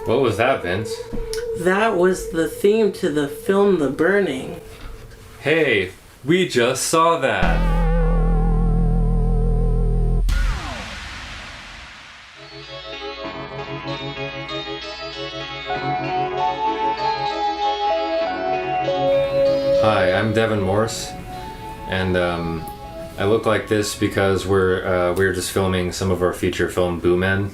What was that, Vince? That was the theme to the film The Burning. Hey, we just saw that. Hi, I'm Devin Morse, and I look like this because we're just filming some of our feature film Boo Men.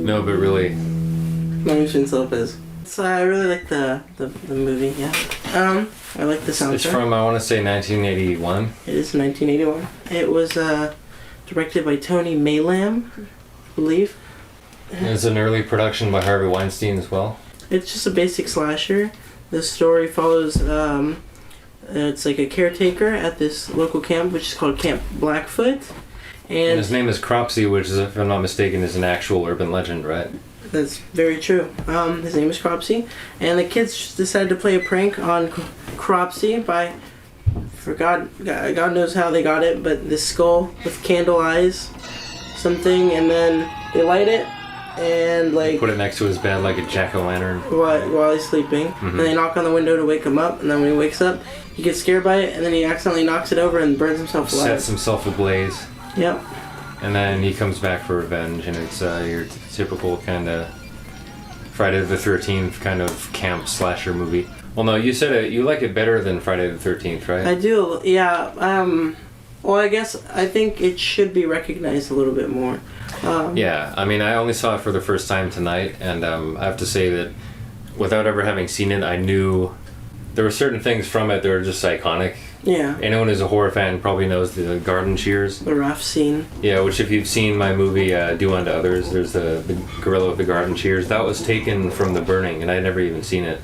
No, but really. Vince Lopez. So I really like the movie, yeah. I like the soundtrack. It's from, I want to say, 1981. It is 1981. It was directed by Tony Maylam, I believe. It's an early production by Harvey Weinstein as well. It's just a basic slasher. The story follows, it's like a caretaker at this local camp, which is called Camp Blackfoot. And his name is Cropsey, which is, if I'm not mistaken, is an actual urban legend, right? That's very true. His name is Cropsey. And the kids decided to play a prank on Cropsey by, God knows how they got it, but this skull with candle eyes, something, and then they light it, and like... Put it next to his bed like a jack-o'-lantern. While he's sleeping. Mm-hmm. And they knock on the window to wake him up, and then when he wakes up, he gets scared by it, and then he accidentally knocks it over and burns himself alive. Sets himself ablaze. Yep. And then he comes back for revenge, and it's your typical kind of Friday the 13th kind of camp slasher movie. Well, no, you said you like it better than Friday the 13th, right? I do, yeah. Well, I think it should be recognized a little bit more. Yeah, I mean, I only saw it for the first time tonight, and I have to say that without ever having seen it, I knew there were certain things from it that were just iconic. Yeah. Anyone who's a horror fan probably knows the garden shears. The raft scene. Yeah, which if you've seen my movie Do Unto Others, there's the gorilla with the garden shears. That was taken from The Burning, and I'd never even seen it.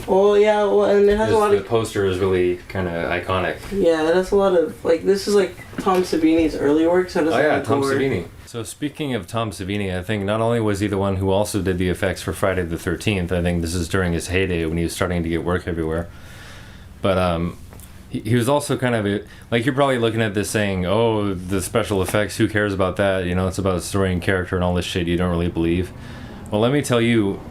Oh, yeah, well, and it has a lot of... The poster is really kind of iconic. Yeah, it has a lot of, like, this is like Tom Savini's early work, so it doesn't have Tom gore. Savini. So speaking of Tom Savini, I think not only was he the one who also did the effects for Friday the 13th, I think this is during his heyday when he was starting to get work everywhere. But he was also kind of, like, you're probably looking at this saying, oh, the special effects, who cares about that? You know, it's about story and character and all this shit you don't really believe. Well, let me tell you,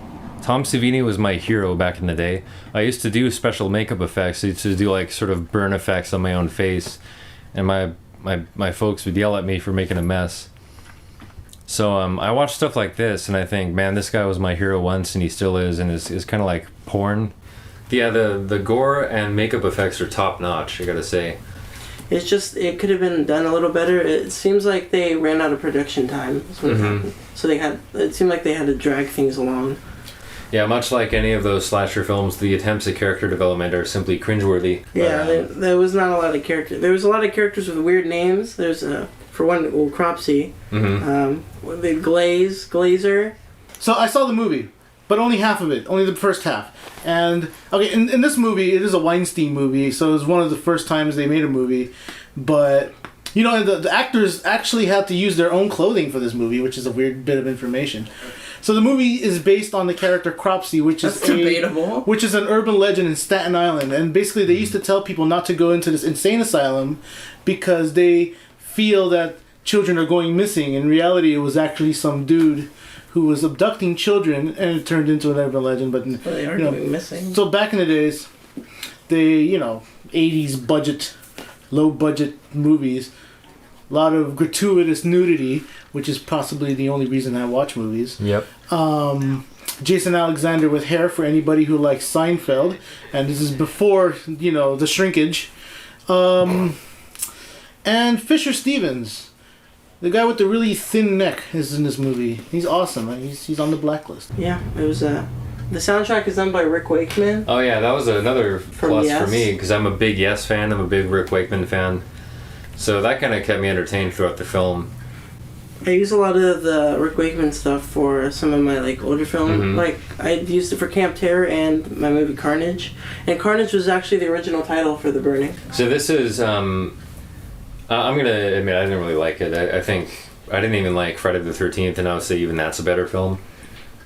Tom Savini was my hero back in the day. I used to do special makeup effects. I used to do, like, sort of burn effects on my own face. And my folks would yell at me for making a mess. So I watch stuff like this, and I think, man, this guy was my hero once, and he still is, and is kind of like porn. Yeah, the gore and makeup effects are top notch, I gotta say. It's just, it could have been done a little better. It seems like they ran out of production time. Mm-hmm. So it seemed like they had to drag things along. Yeah, much like any of those slasher films, the attempts at character development are simply cringeworthy. Yeah, there was not a lot of characters. There was a lot of characters with weird names. There's, for one, Cropsey. Mm-hmm. The Glazer. So I saw the movie, but only half of it, only the first half. And, okay, in this movie, it is a Weinstein movie, so it was one of the first times they made a movie. But, you know, the actors actually had to use their own clothing for this movie, which is a weird bit of information. So the movie is based on the character Cropsey, which is debatable. Which is an urban legend in Staten Island. And basically they used to tell people not to go into this insane asylum because they feel that children are going missing. In reality, it was actually some dude who was abducting children, and it turned into an urban legend. But well, they are going missing. So back in the days, they, 80s budget, low budget movies, a lot of gratuitous nudity, which is possibly the only reason I watch movies. Yep. Jason Alexander with hair for anybody who likes Seinfeld, and this is before, the shrinkage. And Fisher Stevens. The guy with the really thin neck is in this movie. He's awesome. He's on the blacklist. Yeah, it was the soundtrack is done by Rick Wakeman. Oh yeah, that was another plus Yes. for me because I'm a big Yes fan. I'm a big Rick Wakeman fan. So that kind of kept me entertained throughout the film. I use a lot of the Rick Wakeman stuff for some of my older films. Mm-hmm. Like I used it for Camp Terror and my movie Carnage. And Carnage was actually the original title for The Burning. So this is I'm gonna admit I didn't really like it. I think I didn't even like Friday the 13th, and I would say even that's a better film.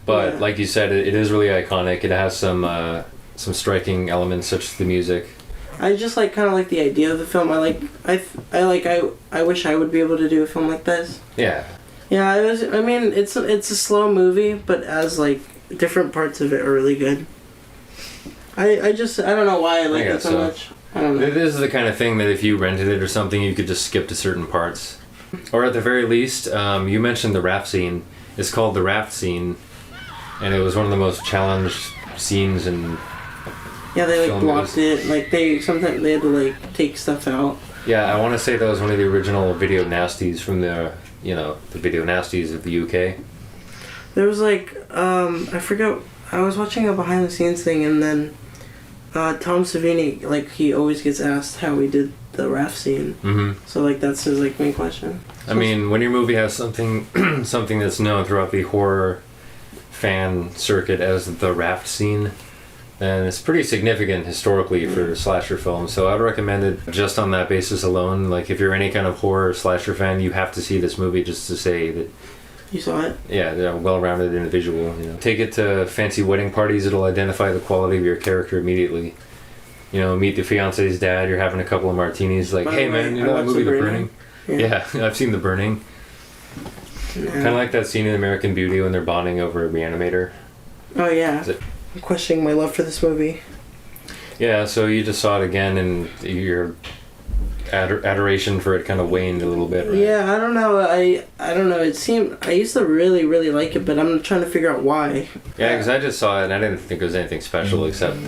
But yeah. like you said, it is really iconic. It has some striking elements such as the music. I just kind of like the idea of the film. I wish I would be able to do a film like this. Yeah. Yeah, it was. I mean, it's a slow movie, but as like different parts of it are really good. I don't know why I like it so much. I don't know. This is the kind of thing that if you rented it or something, you could just skip to certain parts, or at the very least, you mentioned the raft scene. It's called the raft scene, and it was one of the most challenged scenes in. Yeah, they like blocked it. Like sometimes they had to like take stuff out. Yeah, I want to say that was one of the original video nasties from the video nasties of the UK. There was like I forgot. I was watching a behind the scenes thing, and then Tom Savini, like, he always gets asked how we did the raft scene. Mm-hmm. So like that's his like main question. I mean, when your movie has something something that's known throughout the horror fan circuit as the raft scene, then it's pretty significant historically for slasher films. So I'd recommend it just on that basis alone. Like, if you're any kind of horror slasher fan, you have to see this movie just to say that you saw it. Yeah, they're a well-rounded individual. You know, take it to fancy wedding parties; it'll identify the quality of your character immediately. You know, meet the fiance's dad. You're having a couple of martinis. Like, hey man, you know that movie, The Burning? Yeah, I've seen The Burning. Yeah. Kind of like that scene in American Beauty when they're bonding over a reanimator. Oh yeah. I'm questioning my love for this movie. Yeah, so you just saw it again, and your adoration for it kind of waned a little bit, right? Yeah, I don't know. I don't know. It seemed I used to really like it, but I'm trying to figure out why. Yeah, because I just saw it and I didn't think it was anything special except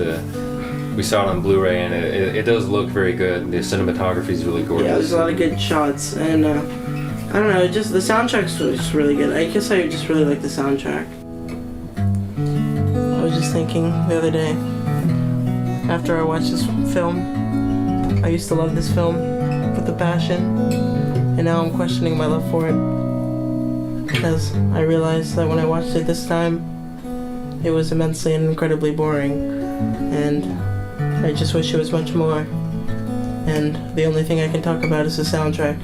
we saw it on Blu-ray, and it does look very good. The cinematography is really gorgeous. Yeah, there's a lot of good shots, and I don't know. Just the soundtrack's just really good. I guess I just really like the soundtrack. I was just thinking the other day, after I watched this film, I used to love this film with a passion, and now I'm questioning my love for it, because I realized that when I watched it this time, it was immensely and incredibly boring, and I just wish it was much more. And the only thing I can talk about is the soundtrack,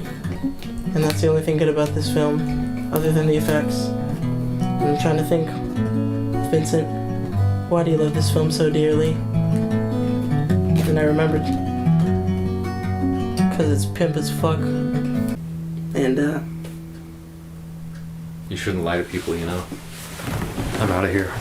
and that's the only thing good about this film, other than the effects. And I'm trying to think, Vincent, why do you love this film so dearly? And I remembered, because it's pimp as fuck. And you shouldn't lie to people, you know. I'm out of here.